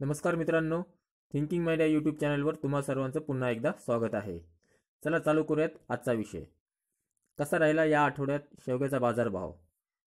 नमस्कार मित्रांनो, thinking mind या यूट्यूब चॅनलवर तुम्हा सर्वांचं पुन्हा एकदा स्वागत आहे. चला चालू करूयात आजचा विषय. कसा राहिला या आठवड्यात शेवग्याचा बाजारभाव?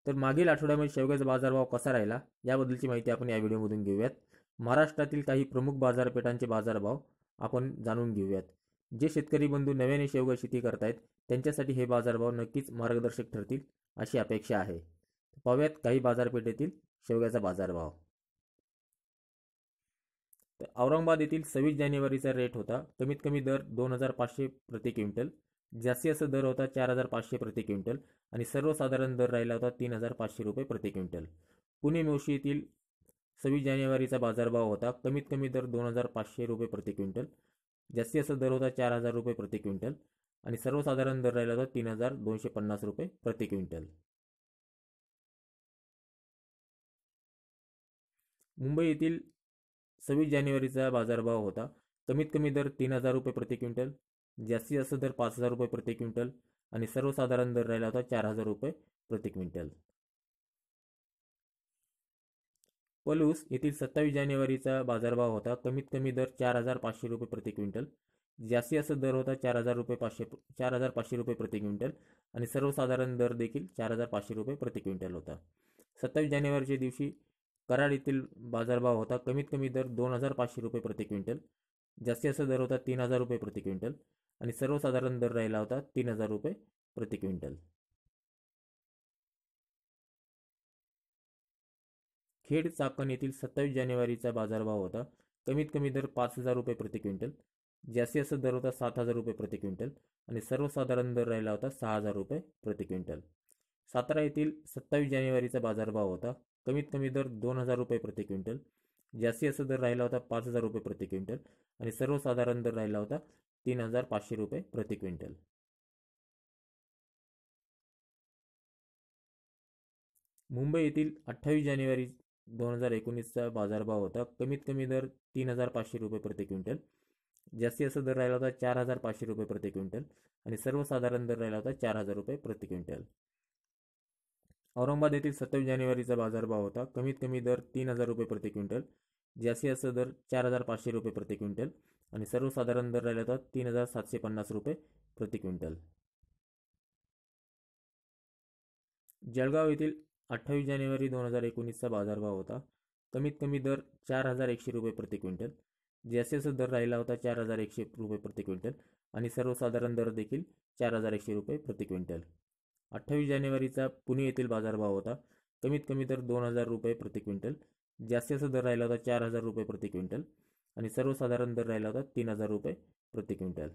तर मागील आठवड्यामध्ये शेवग्याचा बाजारभाव कसा राहिला याबद्दलची माहिती आपण या व्हिडिओमधून घेऊयात. महाराष्ट्रातील काही प्रमुख बाजारपेठांचे बाजारभाव आपण जाणून घेऊयात. जे शेतकरी बंधू नव्याने शेवगा शेती करतायत त्यांच्यासाठी हे बाजारभाव नक्कीच मार्गदर्शक ठरतील अशी अपेक्षा आहे. पाहूयात काही बाजारपेठेतील शेवग्याचा बाजारभाव. तर औरंगाबाद येथील 26 जानेवारीचा रेट होता कमीत कमी दर 2,500 प्रति क्विंटल, जास्तीत जास्त दर होता 4,500 प्रति क्विंटल आणि सर्वसाधारण दर राहिला होता 3,500 रुपये प्रति क्विंटल. पुणे मोशी येथील 26 जानेवारीचा बाजारभाव होता कमीत कमी दर 2,500 रुपये प्रति क्विंटल, जास्तीत जास्त दर होता 4,000 रुपये प्रति क्विंटल आणि सर्वसाधारण दर राहिला होता 3,250 रुपये प्रति क्विंटल. मुंबई येथील 26 जानेवारीचा बाजारभाव होता कमीत कमी दर 3,000 रुपये प्रति क्विंटल, जास्तीत जास्त दर 5,000 रुपये प्रति क्विंटल आणि सर्वसाधारण दर राहिला होता 4,000 रुपये प्रति क्विंटल. पलूस येथील 27 जानेवारीचा बाजारभाव होता कमीत कमी दर 4,500 रुपये प्रति क्विंटल, जास्तीत जास्त दर होता 4,500 रुपये प्रति क्विंटल आणि सर्वसाधारण दर देखील 4,500 रुपये प्रति क्विंटल होता. 27 जानेवारीच्या दिवशी कराड येथील बाजारभाव होता कमीत कमी दर 2,500 रुपये प्रति क्विंटल, जास्तीत जास्त दर होता 3,000 रुपये प्रति क्विंटल आणि सर्वसाधारण दर राहिला होता 3,000 रुपये प्रति क्विंटल. खेड चाकण येथील 27 जानेवारीचा बाजारभाव होता कमीत कमी दर 5,000 रुपये प्रति क्विंटल, जास्तीत जास्त दर होता 7,000 रुपये प्रति क्विंटल आणि सर्वसाधारण दर राहिला होता 6,000 रुपये प्रति क्विंटल. सातारा येथील 27 जानेवारीचा बाजारभाव होता कमीत कमी दर 2,000 रुपये प्रति क्विंटल, जास्तीत जास्त दर राहिला होता 5,000 रुपये प्रति क्विंटल आणि सर्वसाधारण दर राहिला होता 3,500 रुपये प्रति क्विंटल. मुंबई येथील 28 जानेवारी 2019चा बाजारभाव होता कमीत कमी दर 3,500 रुपये प्रति क्विंटल, जास्तीत जास्त दर राहिला होता 4,500 रुपये प्रति क्विंटल आणि सर्वसाधारण दर राहिला होता 4,000 रुपये प्रति क्विंटल. औरंगाबाद येथील 27 जानेवारीचा बाजारभाव होता कमीत कमी दर 3,000 रुपये प्रति क्विंटल, जास्तीत जास्त दर 4,500 रुपये प्रति क्विंटल आणि सर्वसाधारण दर राहिला होता 3,750 रुपये प्रति क्विंटल. जळगाव येथील 28 जानेवारी 2019चा बाजारभाव होता कमीत कमी दर 4,100 रुपये प्रति क्विंटल, जास्तीत जास्त दर राहिला होता 4,100 रुपये प्रति क्विंटल आणि सर्वसाधारण दर देखील 4,100 रुपये प्रति क्विंटल. 28 जानेवारीचा पुणे येथील बाजारभाव होता कमीत कमी दर 2,000 रुपये प्रति क्विंटल, जास्तीत जास्त दर राहिला होता 4,000 रुपये प्रति क्विंटल आणि सर्वसाधारण दर राहिला होता 3,000 रुपये प्रति क्विंटल.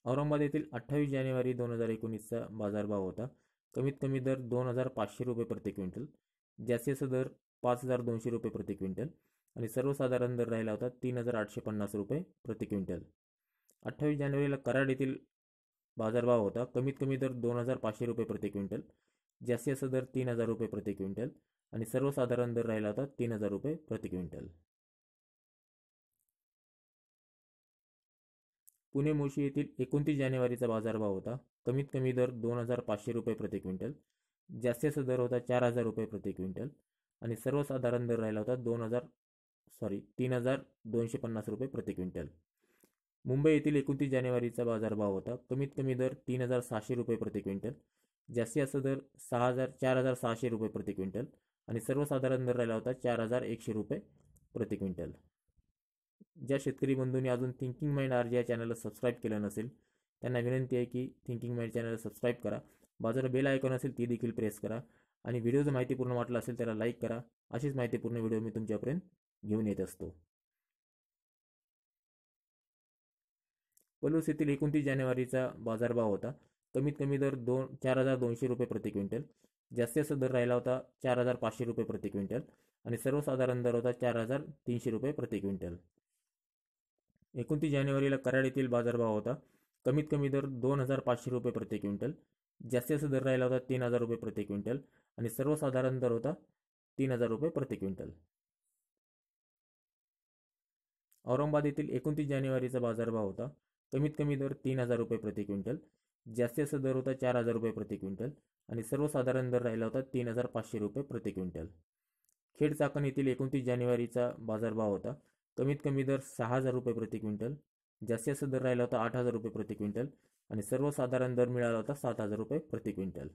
औरंगाबाद येथील 28 जानेवारी 2019चा बाजारभाव होता कमीत कमी दर 2,500 रुपये प्रति क्विंटल, जास्तीत जास्त दर 5,200 रुपये प्रति क्विंटल आणि सर्वसाधारण दर राहिला होता 3,850 रुपये प्रति क्विंटल. 28 जानेवारीला कराड येथील बाजारभाव होता कमीत कमी दर 2,500 रुपये प्रति क्विंटल, जास्तीत जास्त दर 3,000 रुपये प्रति क्विंटल आणि सर्वसाधारण दर राहिला होता 3,000 रुपये प्रति क्विंटल. पुणे मोशी येथील 29 जानेवारीचा बाजारभाव होता कमीत कमी दर 2,500 रुपये प्रति क्विंटल, जास्तीत जास्त दर होता 4,000 रुपये प्रति क्विंटल आणि सर्वसाधारण दर राहिला होता 3,250 रुपये प्रति क्विंटल. मुंबई येथील 29 जानेवारीचा बाजारभाव होता कमीत कमी दर 3,600 रुपये प्रति क्विंटल, जास्तीत जास्त दर 4,600 रुपये प्रति क्विंटल आणि सर्वसाधारण दर राहिला होता 4,100 रुपये प्रति क्विंटल. ज्या शेतकरी बंधूंनी अजून थिंकिंग माइंड आर या चॅनलला सबस्क्राईब केलं नसेल त्यांना विनंती आहे की थिंकिंग माइंड चॅनलला सबस्क्राईब करा, बाजूला बेल आयकॉन असेल ती देखील प्रेस करा आणि व्हिडिओ जर माहितीपूर्ण वाटला असेल त्याला लाईक करा. अशीच माहितीपूर्ण व्हिडिओ मी तुमच्यापर्यंत घेऊन येत असतो. पलूस येथील 29 जानेवारीचा बाजारभाव होता कमीत कमी दर 4,200 रुपये प्रति क्विंटल, जास्तीत जास्त दर राहिला होता 4,500 रुपये प्रति क्विंटल आणि सर्वसाधारण दर होता 4,300 रुपये प्रति क्विंटल. 29 जानेवारीला कराड येथील बाजारभाव होता कमीत कमी दर 2,500 रुपये प्रति क्विंटल, जास्तीत जास्त दर राहिला होता 3,000 रुपये प्रति क्विंटल आणि सर्वसाधारण दर होता 3,000 रुपये प्रति क्विंटल. औरंगाबाद येथील 29 जानेवारीचा बाजारभाव होता कमीत कमी दर 3,000 रुपये प्रति क्विंटल, जास्तीत जास्त दर होता 4,000 रुपये प्रति क्विंटल आणि सर्वसाधारण दर राहिला होता 3,500 रुपये प्रति क्विंटल. खेड चाकण येथील 29 जानेवारीचा बाजारभाव होता. कमीत कमी दर 6,000 रुपये प्रति क्विंटल, जास्तीत जास्त दर राहिला होता 8,000 रुपये प्रति क्विंटल आणि सर्वसाधारण दर मिळाला होता 7,000 रुपये प्रति क्विंटल.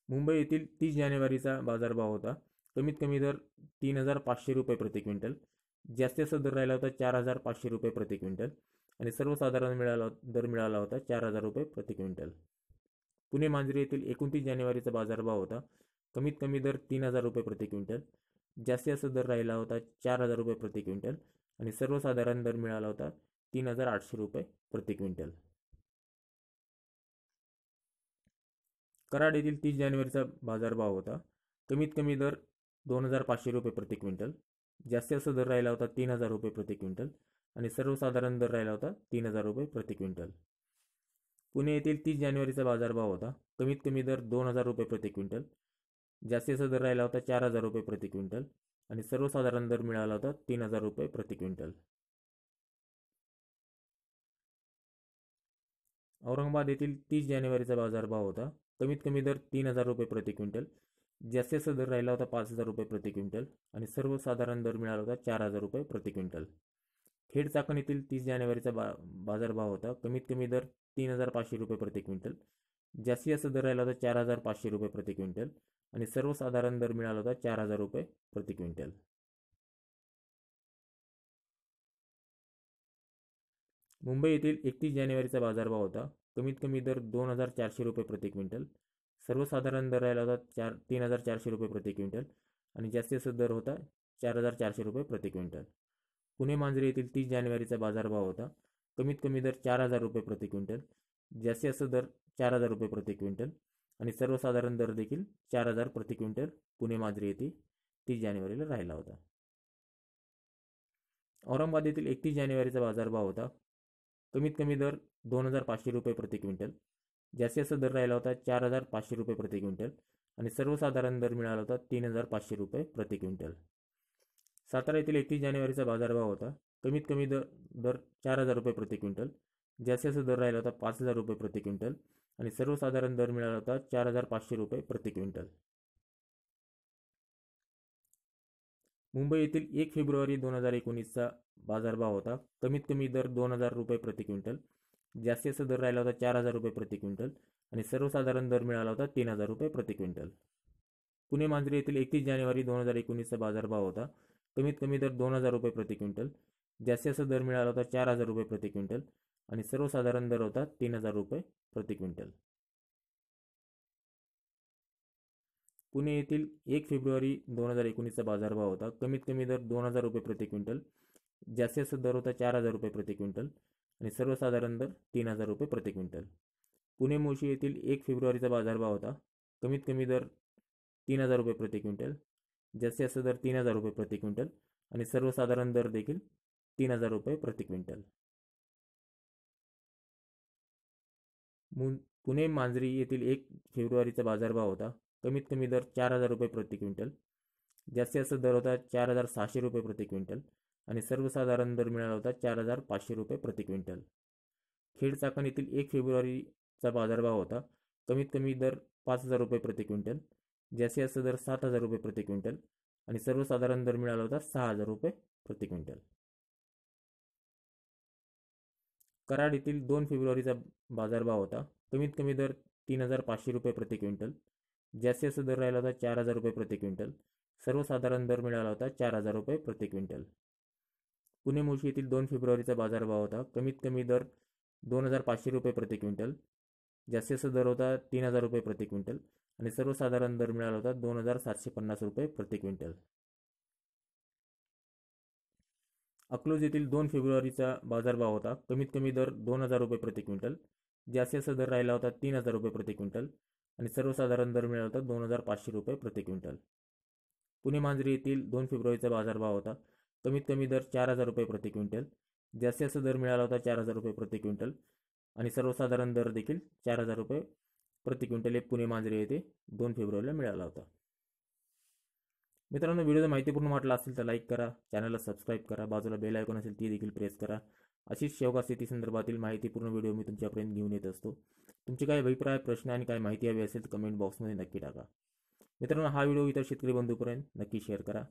मुंबई येथील 30 जानेवारीचा बाजारभाव होता. कमीत कमी दर 3,500 रुपये प्रति क्विंटल, जास्तीत जास्त दर राहिला होता 4,500 रुपये प्रति क्विंटल आणि सर्वसाधारण दर मिळाला होता 4,000 रुपये प्रति क्विंटल. पुणे मांजरी येथील 29 जानेवारीचा बाजारभाव होता. कमीत कमी दर 3,000 रुपये प्रति क्विंटल, जास्तीत जास्त दर राहिला होता 4,000 रुपये प्रति क्विंटल आणि सर्वसाधारण दर मिळाला होता 3,800 रुपये प्रति क्विंटल. कराड येथील 30 जानेवारीचा बाजारभाव होता. कमीत कमी दर 2,500 रुपये प्रति क्विंटल, जास्तीत जास्त दर राहिला होता 3,000 रुपये प्रति क्विंटल आणि सर्वसाधारण दर राहिला होता 3,000 रुपये प्रति क्विंटल. पुणे येथील 30 जानेवारीचा बाजारभाव होता. कमीत कमी दर 2,000 रुपये प्रति क्विंटल, जास्तीत जास्त दर राहिला होता 4,000 रुपये प्रति क्विंटल आणि सर्वसाधारण दर मिळाला होता 3,000 रुपये प्रति क्विंटल. औरंगाबाद येथील 30 जानेवारीचा बाजारभाव होता. कमीत कमी दर 3,000 रुपये प्रति क्विंटल, जास्तीत जास्त दर राहिला होता 5,000 रुपये प्रति क्विंटल आणि सर्वसाधारण दर मिळाला होता 4,000 रुपये प्रति क्विंटल. खेड चाकण येथील 30 जानेवारीचा बाजारभाव होता. कमीत कमी दर 3,500 रुपये प्रति क्विंटल, जास्तीत जास्त दर राहिला होता 4,500 रुपये प्रति क्विंटल आणि सर्वसाधारण दर मिळाला होता 4,000 रुपये प्रति क्विंटल. मुंबई येथील 31 जानेवारीचा बाजारभाव होता. कमीत कमी दर 2,400 रुपये प्रति क्विंटल, सर्वसाधारण दर राहिला होता 3,400 रुपये प्रति क्विंटल आणि जास्तीत जास्त दर होता 4,400 रुपये प्रति क्विंटल. पुणे मांजरी येथील 30 जानेवारीचा बाजारभाव होता. कमीत कमी दर 4,000 रुपये प्रति क्विंटल, जास्तीत जास्त दर 4,000 रुपये प्रति क्विंटल आणि सर्वसाधारण दर देखील 4,000 प्रति क्विंटल पुणे मांजरी येथे 30 जानेवारीला राहिला होता. औरंगाबाद येथील 31 जानेवारीचा बाजारभाव होता. कमीत कमी दर 2,500 रुपये प्रति क्विंटल, जास्तीत जास्त दर राहिला होता 4,500 रुपये प्रति क्विंटल आणि सर्वसाधारण दर मिळाला होता 3,500 रुपये प्रति क्विंटल. सातारा येथील 31 जानेवारीचा बाजारभाव होता. कमीत कमी दर 4,000 रुपये प्रति क्विंटल, जास्तीत जास्त दर राहिला होता 5,000 रुपये प्रति क्विंटल आणि सर्वसाधारण दर मिळाला होता 4,500 रुपये प्रति क्विंटल. मुंबई येथील 1 फेब्रुवारी 2019चा बाजारभाव होता. कमीत कमी दर 2,000 रुपये प्रति क्विंटल, जास्तीत जास्त दर राहिला होता 4,000 रुपये प्रति क्विंटल आणि सर्वसाधारण दर मिळाला होता 3,000 रुपये प्रति क्विंटल. पुणे मांजरी येथील 31 जानेवारी 2019चा बाजारभाव होता. कमीत कमी दर 2,000 रुपये प्रति क्विंटल, जास्तीत जास्त दर मिळाला होता 4,000 रुपये प्रति क्विंटल आणि सर्वसाधारण दर होता 3,000 रुपये प्रति क्विंटल. पुणे येथील 1 फेब्रुवारी 2019चा बाजारभाव होता. कमीत कमी दर 2,000 रुपये प्रति क्विंटल, जास्तीत जास्त दर होता 4,000 रुपये प्रति क्विंटल आणि सर्वसाधारण दर 3,000 रुपये प्रति क्विंटल. पुणे मोशी येथील 1 फेब्रुवारीचा बाजारभाव होता. कमीत कमी दर 3,000 रुपये प्रति क्विंटल, जास्तीत जास्त दर 3,000 रुपये प्रति क्विंटल आणि सर्वसाधारण दर देखील 3,000 रुपये प्रति क्विंटल. पुणे मांजरी येथील 1 फेब्रुवारीचा बाजारभाव होता. कमीत कमी दर 4,000 रुपये प्रति क्विंटल, जास्तीत जास्त दर होता 4,600 रुपये प्रति क्विंटल आणि सर्वसाधारण दर मिळाला होता 4,500 रुपये प्रति क्विंटल. खेड चाकण येथील 1 फेब्रुवारीचा बाजारभाव होता. कमीत कमी दर 5,000 रुपये प्रति क्विंटल, जास्तीत जास्त दर 7,000 रुपये प्रति क्विंटल आणि सर्वसाधारण दर मिळाला होता 6,000 रुपये प्रति क्विंटल. कराड येथील 2 फेब्रुवारीचा बाजारभाव होता. कमीत कमी दर 3,500 रुपये प्रति क्विंटल, जास्तीत जास्त दर राहिला होता 4,000 रुपये प्रति क्विंटल, सर्वसाधारण दर मिळाला होता 4,000 रुपये प्रति क्विंटल. पुणे मोशी येथील 2 फेब्रुवारीचा बाजारभाव होता. कमीत कमी दर 2,500 रुपये प्रति क्विंटल, जास्तीत जास्त दर होता 3,000 रुपये प्रति क्विंटल आणि सर्वसाधारण दर मिळाला होता 2,750 रुपये प्रति क्विंटल. अकलूज येथील 2 फेब्रुवारीचा बाजारभाव होता. कमीत कमी दर 2,000 रुपये प्रति क्विंटल, जास्तीत जास्त दर राहिला होता 3,000 रुपये प्रति क्विंटल आणि सर्वसाधारण दर मिळाला होता 2,500 रुपये प्रति क्विंटल. पुणे मांजरी येथील 2 फेब्रुवारीचा बाजारभाव होता. कमीत कमी दर 4,000 रुपये प्रति क्विंटल, जास्तीत जास्त दर मिळाला होता 4,000 रुपये प्रति क्विंटल आणि सर्वसाधारण दर देखील 4,000 रुपये प्रति क्विंटल हे पुणे मांजरी येथे 2 फेब्रुवारीला मिळाला होता. मित्रांनो, व्हिडिओ माहितीपूर्ण वाटला असेल तर लाईक करा, चॅनलला सबस्क्राईब करा, बाजूला बेल आयकॉन असेल ती देखील प्रेस करा अशीच शेवगा शेती संदर्भातील माहितीपूर्ण व्हिडिओ मी तुमच्यापर्यंत घेऊन येत असतो. तुमचे काही अभिप्राय, प्रश्न आणि काय माहिती हवी असेल तर कमेंट बॉक्समध्ये नक्की टाका. मित्रांनो, हा व्हिडिओ इतर शेतकरी बंधूपर्यंत नक्की शेअर करा.